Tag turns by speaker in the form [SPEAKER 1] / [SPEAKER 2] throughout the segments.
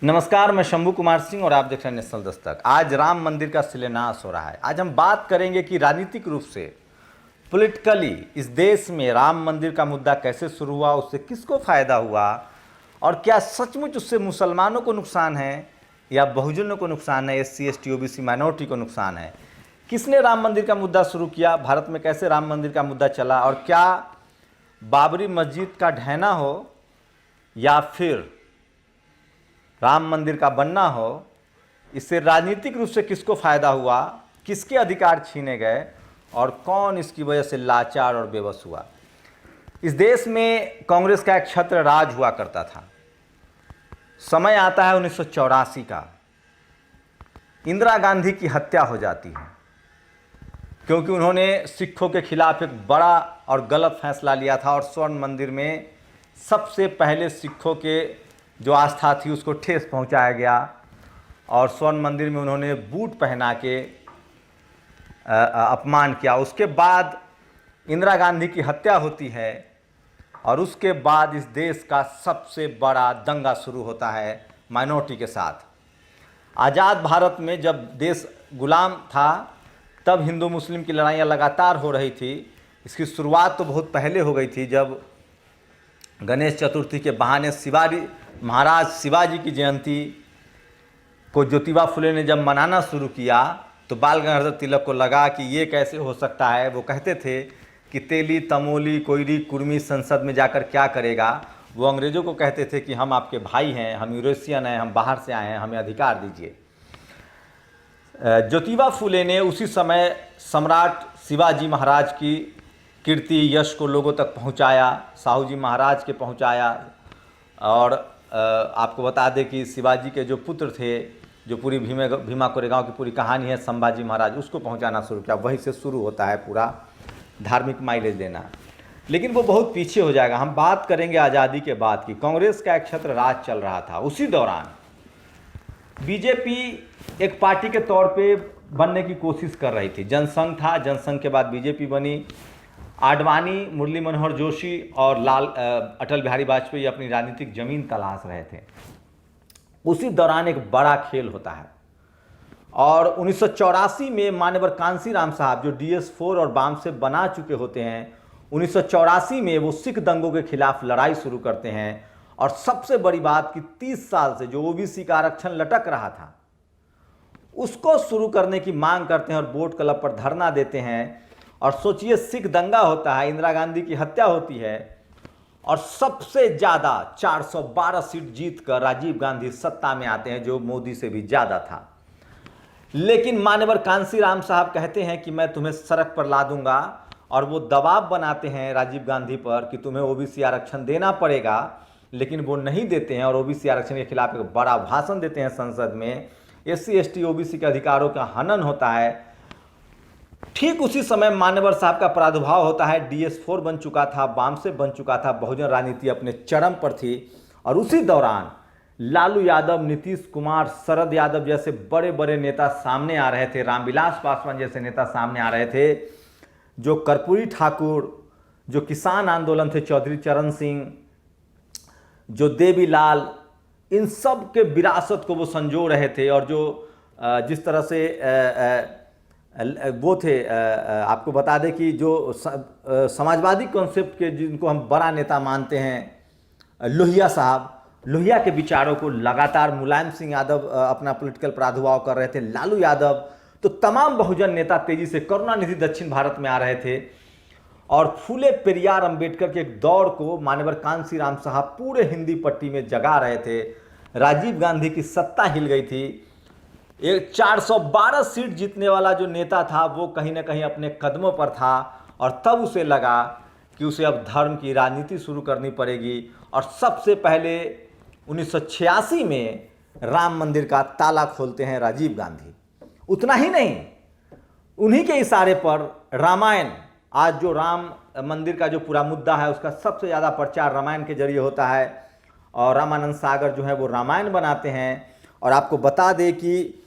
[SPEAKER 1] नमस्कार, मैं शंभू कुमार सिंह और आप देख रहे हैं नेशनल दस्तक। आज राम मंदिर का शिलान्यास हो रहा है। आज हम बात करेंगे कि राजनीतिक रूप से पॉलिटिकली इस देश में राम मंदिर का मुद्दा कैसे शुरू हुआ, उससे किसको फ़ायदा हुआ और क्या सचमुच उससे मुसलमानों को नुकसान है या बहुजनों को नुकसान है, SC ST OBC माइनॉरिटी को नुकसान है। किसने राम मंदिर का मुद्दा शुरू किया, भारत में कैसे राम मंदिर का मुद्दा चला और क्या बाबरी मस्जिद का ढहना हो या फिर राम मंदिर का बनना हो, इससे राजनीतिक रूप से किसको फ़ायदा हुआ, किसके अधिकार छीने गए और कौन इसकी वजह से लाचार और बेबस हुआ। इस देश में कांग्रेस का एक छत्र राज हुआ करता था। समय आता है 1984 का। इंदिरा गांधी की हत्या हो जाती है क्योंकि उन्होंने सिखों के खिलाफ एक बड़ा और गलत फैसला लिया था और स्वर्ण मंदिर में सबसे पहले सिखों के जो आस्था थी उसको ठेस पहुंचाया गया और स्वर्ण मंदिर में उन्होंने बूट पहना के अपमान किया। उसके बाद इंदिरा गांधी की हत्या होती है और उसके बाद इस देश का सबसे बड़ा दंगा शुरू होता है माइनॉरिटी के साथ। आज़ाद भारत में जब देश गुलाम था तब हिंदू मुस्लिम की लड़ाइयाँ लगातार हो रही थी। इसकी शुरुआत तो बहुत पहले हो गई थी जब गणेश चतुर्थी के बहाने महाराज शिवाजी की जयंती को ज्योतिबा फुले ने जब मनाना शुरू किया तो बाल गंगाधर तिलक को लगा कि ये कैसे हो सकता है। वो कहते थे कि तेली तमोली कोयरी कुर्मी संसद में जाकर क्या करेगा। वो अंग्रेज़ों को कहते थे कि हम आपके भाई हैं, हम यूरोशियन हैं, हम बाहर से आए हैं, हमें अधिकार दीजिए। ज्योतिबा फुले ने उसी समय सम्राट शिवाजी महाराज की कीर्ति यश को लोगों तक पहुंचाया, साहू जी महाराज के पहुंचाया। और आपको बता दें कि शिवाजी के जो पुत्र थे, जो पूरी भीमा कोरेगांव की पूरी कहानी है, संभाजी महाराज, उसको पहुंचाना शुरू किया। वहीं से शुरू होता है पूरा धार्मिक माइलेज देना। लेकिन वो बहुत पीछे हो जाएगा। हम बात करेंगे आज़ादी के बाद की। कांग्रेस का एक छत्र राज चल रहा था। उसी दौरान बीजेपी एक पार्टी के तौर पे बनने की कोशिश कर रही थी। जनसंघ था, जनसंघ के बाद बीजेपी बनी। आडवाणी, मुरली मनोहर जोशी और अटल बिहारी वाजपेयी अपनी राजनीतिक जमीन तलाश रहे थे। उसी दौरान एक बड़ा खेल होता है और 1984 में मान्यवर कांशीराम साहब, जो DS4 और वाम से बना चुके होते हैं, 1984 में वो सिख दंगों के खिलाफ लड़ाई शुरू करते हैं। और सबसे बड़ी बात कि 30 साल से जो OBC का आरक्षण लटक रहा था उसको शुरू करने की मांग करते हैं और बोट क्लब पर धरना देते हैं। और सोचिए, सिख दंगा होता है, इंदिरा गांधी की हत्या होती है और सबसे ज़्यादा 412 सीट जीतकर राजीव गांधी सत्ता में आते हैं, जो मोदी से भी ज़्यादा था। लेकिन मान्यवर कांशीराम साहब कहते हैं कि मैं तुम्हें सड़क पर ला दूंगा और वो दबाव बनाते हैं राजीव गांधी पर कि तुम्हें OBC आरक्षण देना पड़ेगा। लेकिन वो नहीं देते हैं और OBC आरक्षण के खिलाफ एक बड़ा भाषण देते हैं संसद में। SC ST OBC के अधिकारों का हनन होता है। ठीक उसी समय मान्यवर साहब का प्रादुर्भाव होता है। DS4 बन चुका था, वाम से बन चुका था, बहुजन राजनीति अपने चरम पर थी। और उसी दौरान लालू यादव, नीतीश कुमार, शरद यादव जैसे बड़े बड़े नेता सामने आ रहे थे, रामविलास पासवान जैसे नेता सामने आ रहे थे, जो कर्पूरी ठाकुर, जो किसान आंदोलन थे, चौधरी चरण सिंह, जो देवीलाल, इन सब के विरासत को वो संजो रहे थे। और जो जिस तरह से वो थे, आपको बता दें कि जो समाजवादी कॉन्सेप्ट के जिनको हम बड़ा नेता मानते हैं, लोहिया साहब, लोहिया के विचारों को लगातार मुलायम सिंह यादव अपना पॉलिटिकल प्रादुर्भाव कर रहे थे, लालू यादव, तो तमाम बहुजन नेता तेजी से, करुणानिधि दक्षिण भारत में आ रहे थे। और फूले पेरियार अंबेडकर के एक दौर को मान्यवर कांशीराम साहब पूरे हिंदी पट्टी में जगा रहे थे। राजीव गांधी की सत्ता हिल गई थी। एक 412 सीट जीतने वाला जो नेता था वो कहीं ना कहीं अपने कदमों पर था और तब उसे लगा कि उसे अब धर्म की राजनीति शुरू करनी पड़ेगी। और सबसे पहले 1986 में राम मंदिर का ताला खोलते हैं राजीव गांधी। उतना ही नहीं, उन्हीं के इशारे पर रामायण, आज जो राम मंदिर का जो पूरा मुद्दा है उसका सबसे ज़्यादा प्रचार रामायण के जरिए होता है। और रामानंद सागर जो है वो रामायण बनाते हैं। और आपको बता दें कि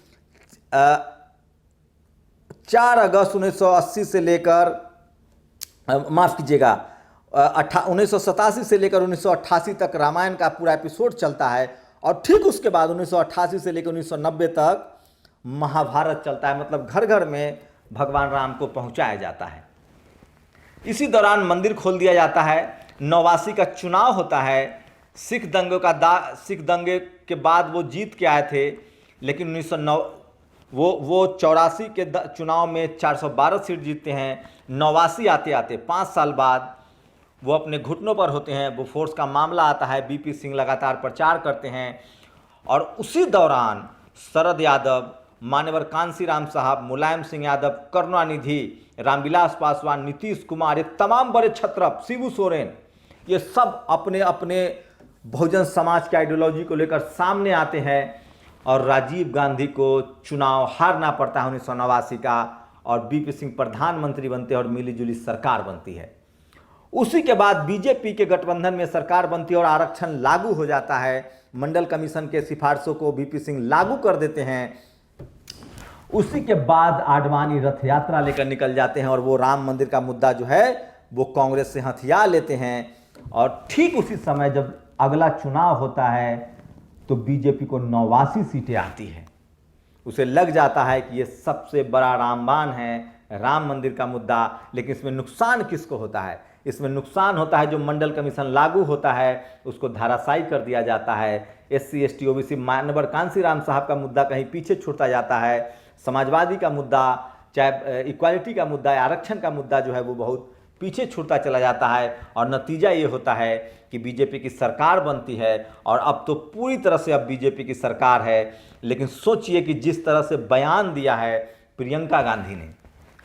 [SPEAKER 1] 4 अगस्त 1980 से लेकर, माफ़ कीजिएगा, 1987 से लेकर 1988 तक रामायण का पूरा एपिसोड चलता है और ठीक उसके बाद 1988 से लेकर 1990 तक महाभारत चलता है, मतलब घर घर में भगवान राम को पहुंचाया जाता है। इसी दौरान मंदिर खोल दिया जाता है। 89 का चुनाव होता है। सिख दंगे के बाद वो जीत के आए थे, लेकिन 1909 वो 84 के चुनाव में 412 सीट जीतते हैं। 89 आते आते 5 साल बाद वो अपने घुटनों पर होते हैं। वो फोर्स का मामला आता है, बीपी सिंह लगातार प्रचार करते हैं, और उसी दौरान शरद यादव, मान्यवर कांशीराम साहब, मुलायम सिंह यादव, करुणानिधि, रामविलास पासवान, नीतीश कुमार, ये तमाम बड़े छत्रप, शिबू सोरेन, ये सब अपने अपने बहुजन समाज की आइडियोलॉजी को लेकर सामने आते हैं, और राजीव गांधी को चुनाव हारना पड़ता है 1989 का, और बीपी सिंह प्रधानमंत्री बनते हैं और मिलीजुली सरकार बनती है। उसी के बाद बीजेपी के गठबंधन में सरकार बनती है और आरक्षण लागू हो जाता है। मंडल कमीशन के सिफारिशों को बीपी सिंह लागू कर देते हैं। उसी के बाद आडवाणी रथ यात्रा लेकर निकल जाते हैं और वो राम मंदिर का मुद्दा जो है वो कांग्रेस से हथिया लेते हैं। और ठीक उसी समय जब अगला चुनाव होता है तो बीजेपी को 89 सीटें आती है। उसे लग जाता है कि ये सबसे बड़ा रामबाण है, राम मंदिर का मुद्दा। लेकिन इसमें नुकसान किसको होता है? इसमें नुकसान होता है जो मंडल कमीशन लागू होता है उसको धाराशायी कर दिया जाता है। SC ST OBC मान्यवर कांशीराम साहब का मुद्दा कहीं पीछे छूटता जाता है। समाजवादी का मुद्दा, चाहे इक्वालिटी का मुद्दा, आरक्षण का मुद्दा जो है वो बहुत पीछे छूटता चला जाता है। और नतीजा ये होता है कि बीजेपी की सरकार बनती है, और अब तो पूरी तरह से अब बीजेपी की सरकार है। लेकिन सोचिए कि जिस तरह से बयान दिया है प्रियंका गांधी ने,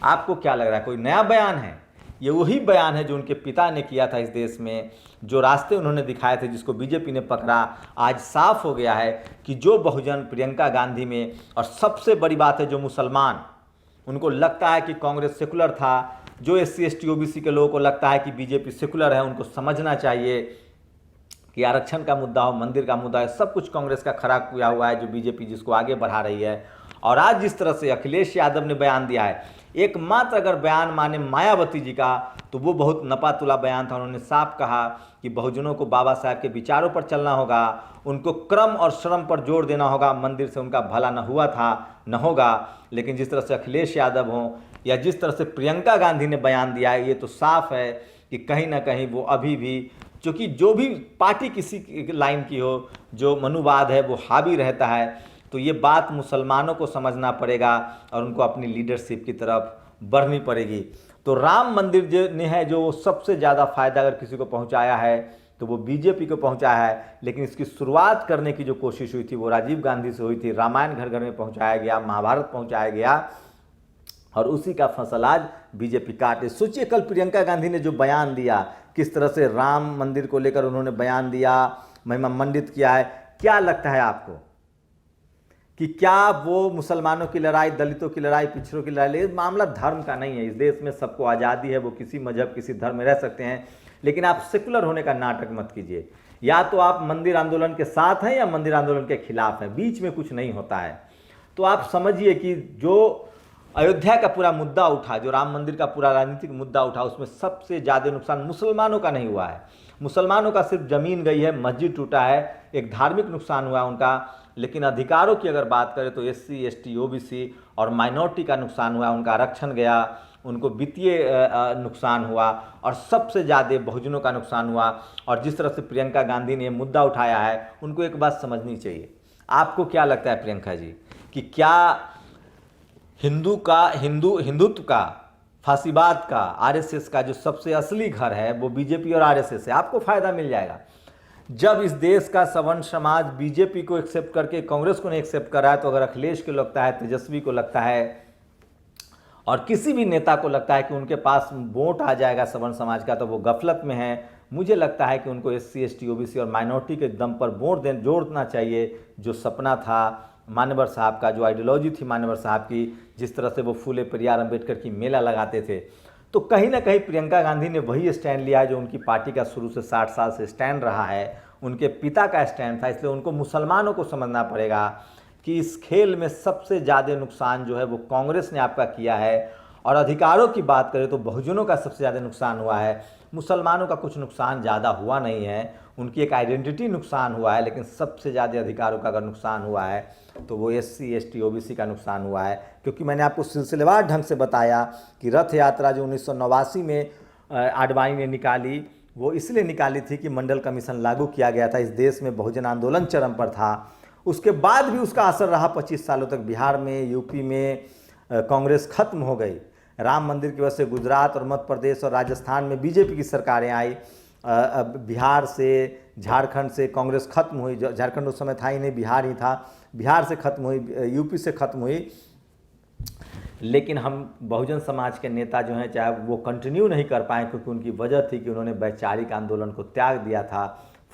[SPEAKER 1] आपको क्या लग रहा है कोई नया बयान है? ये वही बयान है जो उनके पिता ने किया था इस देश में, जो रास्ते उन्होंने दिखाए थे जिसको बीजेपी ने पकड़ा। आज साफ हो गया है कि जो बहुजन प्रियंका गांधी में, और सबसे बड़ी बात है जो मुसलमान, उनको लगता है कि कांग्रेस सेकुलर था, जो SC ST OBC के लोगों को लगता है कि बीजेपी सेकुलर है, उनको समझना चाहिए कि आरक्षण का मुद्दा हो, मंदिर का मुद्दा है, सब कुछ कांग्रेस का खड़ा किया हुआ है जो बीजेपी जिसको आगे बढ़ा रही है। और आज जिस तरह से अखिलेश यादव ने बयान दिया है, एकमात्र अगर बयान माने मायावती जी का तो वो बहुत नपातुला बयान था। उन्होंने साफ कहा कि बहुजनों को बाबा साहब के विचारों पर चलना होगा, उनको क्रम और श्रम पर जोर देना होगा, मंदिर से उनका भला न हुआ था न होगा। लेकिन जिस तरह से अखिलेश यादव हों या जिस तरह से प्रियंका गांधी ने बयान दिया है, ये तो साफ है कि कहीं ना कहीं वो अभी भी, चूँकि जो भी पार्टी किसी लाइन की हो, जो मनुवाद है वो हावी रहता है, तो ये बात मुसलमानों को समझना पड़ेगा और उनको अपनी लीडरशिप की तरफ बढ़नी पड़ेगी। तो राम मंदिर जो ने है जो सबसे ज़्यादा फ़ायदा अगर किसी को पहुंचाया है तो वो बीजेपी को पहुंचाया है। लेकिन इसकी शुरुआत करने की जो कोशिश हुई थी वो राजीव गांधी से हुई थी। रामायण घर घर में पहुंचाया गया, महाभारत पहुंचाया गया, और उसी का फसल आज बीजेपी काटे। सोचिए कल प्रियंका गांधी ने जो बयान दिया, किस तरह से राम मंदिर को लेकर उन्होंने बयान दिया, महिमा मंडित किया है। क्या लगता है आपको कि क्या वो मुसलमानों की लड़ाई, दलितों की लड़ाई, पिछड़ों की लड़ाई? मामला धर्म का नहीं है। इस देश में सबको आज़ादी है, वो किसी मजहब किसी धर्म में रह सकते हैं, लेकिन आप सेकुलर होने का नाटक मत कीजिए। या तो आप मंदिर आंदोलन के साथ हैं या मंदिर आंदोलन के खिलाफ हैं, बीच में कुछ नहीं होता है। तो आप समझिए कि जो अयोध्या का पूरा मुद्दा उठा, जो राम मंदिर का पूरा राजनीतिक मुद्दा उठा, उसमें सबसे ज़्यादा नुकसान मुसलमानों का नहीं हुआ है। मुसलमानों का सिर्फ ज़मीन गई है, मस्जिद टूटा है, एक धार्मिक नुकसान हुआ उनका। लेकिन अधिकारों की अगर बात करें तो SC ST OBC और माइनॉरिटी का नुकसान हुआ, उनका आरक्षण गया, उनको वित्तीय नुकसान हुआ, और सबसे ज़्यादा बहुजनों का नुकसान हुआ। और जिस तरह से प्रियंका गांधी ने मुद्दा उठाया है, उनको एक बात समझनी चाहिए। आपको क्या लगता है प्रियंका जी कि क्या हिंदुत्व का, फासीवाद का, RSS का जो सबसे असली घर है वो बीजेपी और RSS है? आपको फ़ायदा मिल जाएगा। जब इस देश का सवर्ण समाज बीजेपी को एक्सेप्ट करके कांग्रेस को नहीं एक्सेप्ट कर रहा है, तो अगर अखिलेश को लगता है, तेजस्वी को लगता है, और किसी भी नेता को लगता है कि उनके पास वोट आ जाएगा सवर्ण समाज का, तो वो गफलत में है। मुझे लगता है कि उनको SC ST OBC और माइनॉरिटी के दम पर वोट जोड़ना चाहिए। जो सपना था मान्यवर साहब का, जो आइडियोलॉजी थी मान्यवर साहब की, जिस तरह से वो फूले पेरियार अम्बेडकर की मेला लगाते थे, तो कहीं ना कहीं प्रियंका गांधी ने वही स्टैंड लिया है जो उनकी पार्टी का शुरू से 60 साल से स्टैंड रहा है, उनके पिता का स्टैंड था। इसलिए उनको मुसलमानों को समझना पड़ेगा कि इस खेल में सबसे ज़्यादा नुकसान जो है वो कांग्रेस ने आपका किया है। और अधिकारों की बात करें तो बहुजनों का सबसे ज़्यादा नुकसान हुआ है, मुसलमानों का कुछ नुकसान ज़्यादा हुआ नहीं है, उनकी एक आइडेंटिटी नुकसान हुआ है, लेकिन सबसे ज़्यादा अधिकारों का अगर नुकसान हुआ है तो वो SC ST OBC का नुकसान हुआ है। क्योंकि मैंने आपको सिलसिलेवार ढंग से बताया कि रथ यात्रा जो 1989 में आडवाणी ने निकाली, वो इसलिए निकाली थी कि मंडल कमीशन लागू किया गया था, इस देश में बहुजन आंदोलन चरम पर था। उसके बाद भी उसका असर रहा 25 सालों तक। बिहार में, यूपी में कांग्रेस खत्म हो गई। राम मंदिर की वजह से गुजरात और मध्य प्रदेश और राजस्थान में बीजेपी की सरकारें आई। बिहार से, झारखंड से कांग्रेस खत्म हुई। झारखंड उस समय था ही नहीं, बिहार ही था। बिहार से खत्म हुई, यूपी से खत्म हुई। लेकिन हम बहुजन समाज के नेता जो हैं, चाहे वो कंटिन्यू नहीं कर पाए, क्योंकि उनकी वजह थी कि उन्होंने वैचारिक आंदोलन को त्याग दिया था,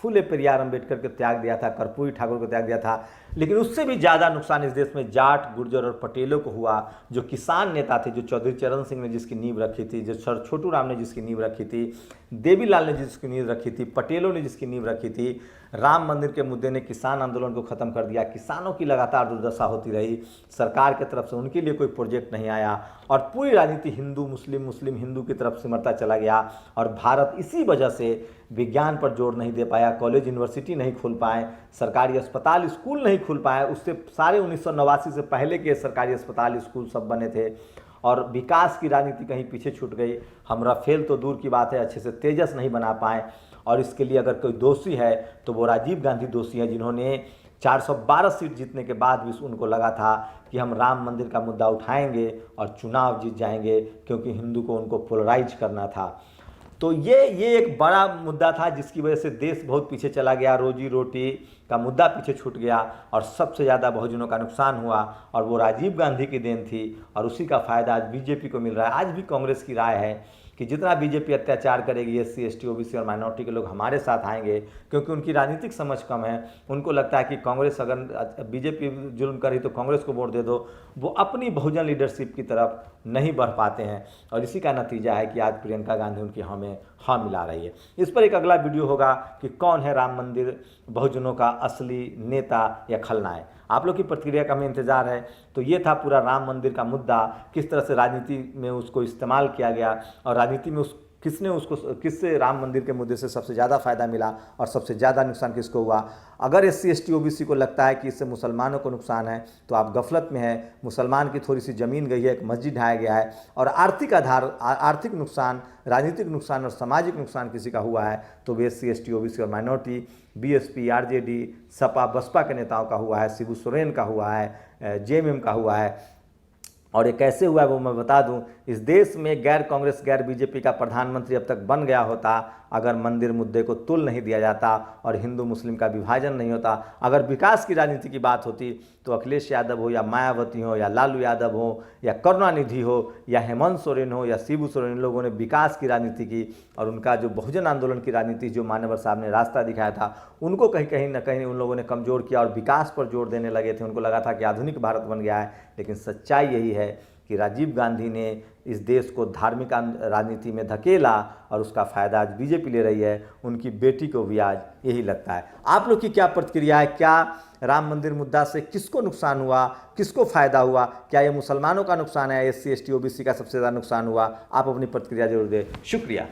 [SPEAKER 1] फूले पेरियार अम्बेडकर को त्याग दिया था, कर्पूरी ठाकुर को त्याग दिया था। लेकिन उससे भी ज़्यादा नुकसान इस देश में जाट, गुर्जर और पटेलों को हुआ। जो किसान नेता थे, जो चौधरी चरण सिंह ने जिसकी नींव रखी थी, जो सर छोटू राम ने जिसकी नींव रखी थी, देवीलाल ने जिसकी नींव रखी थी, पटेलों ने जिसकी नींव रखी थी, राम मंदिर के मुद्दे ने किसान आंदोलन को ख़त्म कर दिया। किसानों की लगातार दुर्दशा होती रही, सरकार की तरफ से उनके लिए कोई प्रोजेक्ट नहीं आया, और पूरी राजनीति हिंदू मुस्लिम, मुस्लिम हिंदू की तरफ सिमटता चला गया। और भारत इसी वजह से विज्ञान पर जोर नहीं दे पाया, कॉलेज यूनिवर्सिटी नहीं खुल पाए, सरकारी अस्पताल स्कूल नहीं खुल पाए। उससे सारे 1989 से पहले के सरकारी अस्पताल स्कूल सब बने थे, और विकास की राजनीति कहीं पीछे छूट गई। हम राफेल तो दूर की बात है, अच्छे से तेजस नहीं बना पाए। और इसके लिए अगर कोई दोषी है तो वो राजीव गांधी दोषी है, जिन्होंने 412 सीट जीतने के बाद भी उनको लगा था कि हम राम मंदिर का मुद्दा उठाएंगे और चुनाव जीत जाएंगे, क्योंकि हिंदू को उनको पोलराइज करना था। तो ये एक बड़ा मुद्दा था जिसकी वजह से देश बहुत पीछे चला गया, रोजी रोटी का मुद्दा पीछे छूट गया, और सबसे ज़्यादा बहुजनों का नुकसान हुआ। और वो राजीव गांधी की देन थी, और उसी का फ़ायदा आज बीजेपी को मिल रहा है। आज भी कांग्रेस की राय है कि जितना बीजेपी अत्याचार करेगी, SC ST OBC और माइनॉरिटी के लोग हमारे साथ आएंगे, क्योंकि उनकी राजनीतिक समझ कम है। उनको लगता है कि कांग्रेस, अगर बीजेपी जुल्म करी तो कांग्रेस को वोट दे दो। वो अपनी बहुजन लीडरशिप की तरफ नहीं बढ़ पाते हैं, और इसी का नतीजा है कि आज प्रियंका गांधी उनकी हमें हाँ मिला रही है। इस पर एक अगला वीडियो होगा कि कौन है राम मंदिर बहुजनों का असली नेता या खलनायक। आप लोग की प्रतिक्रिया का हमें इंतजार है। तो ये था पूरा राम मंदिर का मुद्दा, किस तरह से राजनीति में उसको इस्तेमाल किया गया, और राजनीति में किससे राम मंदिर के मुद्दे से सबसे ज़्यादा फ़ायदा मिला और सबसे ज़्यादा नुकसान किसको हुआ। अगर SC ST OBC को लगता है कि इससे मुसलमानों को नुकसान है तो आप गफलत में हैं। मुसलमान की थोड़ी सी ज़मीन गई है, एक मस्जिद ढाया गया है, और आर्थिक नुकसान, राजनीतिक नुकसान और सामाजिक नुकसान किसी का हुआ है तो वो SC ST OBC और minority, BSP, RJD, Sapa, Basapa के नेताओं का हुआ है, शिबू सोरेन का हुआ है, JMM का हुआ है। और ये कैसे हुआ है वो मैं बता दूं। इस देश में गैर कांग्रेस, गैर बीजेपी का प्रधानमंत्री अब तक बन गया होता अगर मंदिर मुद्दे को तुल नहीं दिया जाता और हिंदू मुस्लिम का विभाजन नहीं होता। अगर विकास की राजनीति की बात होती तो अखिलेश यादव हो, या मायावती हो, या लालू यादव हो, या करुणानिधि हो, या हेमंत सोरेन हो, या शिबू सोरेन, इन लोगों ने विकास की राजनीति की। और उनका जो बहुजन आंदोलन की राजनीति, जो मान्यवर साहब ने रास्ता दिखाया था, उनको कहीं ना कहीं उन लोगों ने कमज़ोर किया और विकास पर जोर देने लगे थे। उनको लगा था कि आधुनिक भारत बन गया है। लेकिन सच्चाई यही है कि राजीव गांधी ने इस देश को धार्मिक राजनीति में धकेला, और उसका फ़ायदा आज बीजेपी ले रही है। उनकी बेटी को भी आज यही लगता है। आप लोग की क्या प्रतिक्रिया है? क्या राम मंदिर मुद्दा से किसको नुकसान हुआ, किसको फ़ायदा हुआ? क्या ये मुसलमानों का नुकसान है, SC ST OBC का सबसे ज़्यादा नुकसान हुआ? आप अपनी प्रतिक्रिया जरूर दें। शुक्रिया।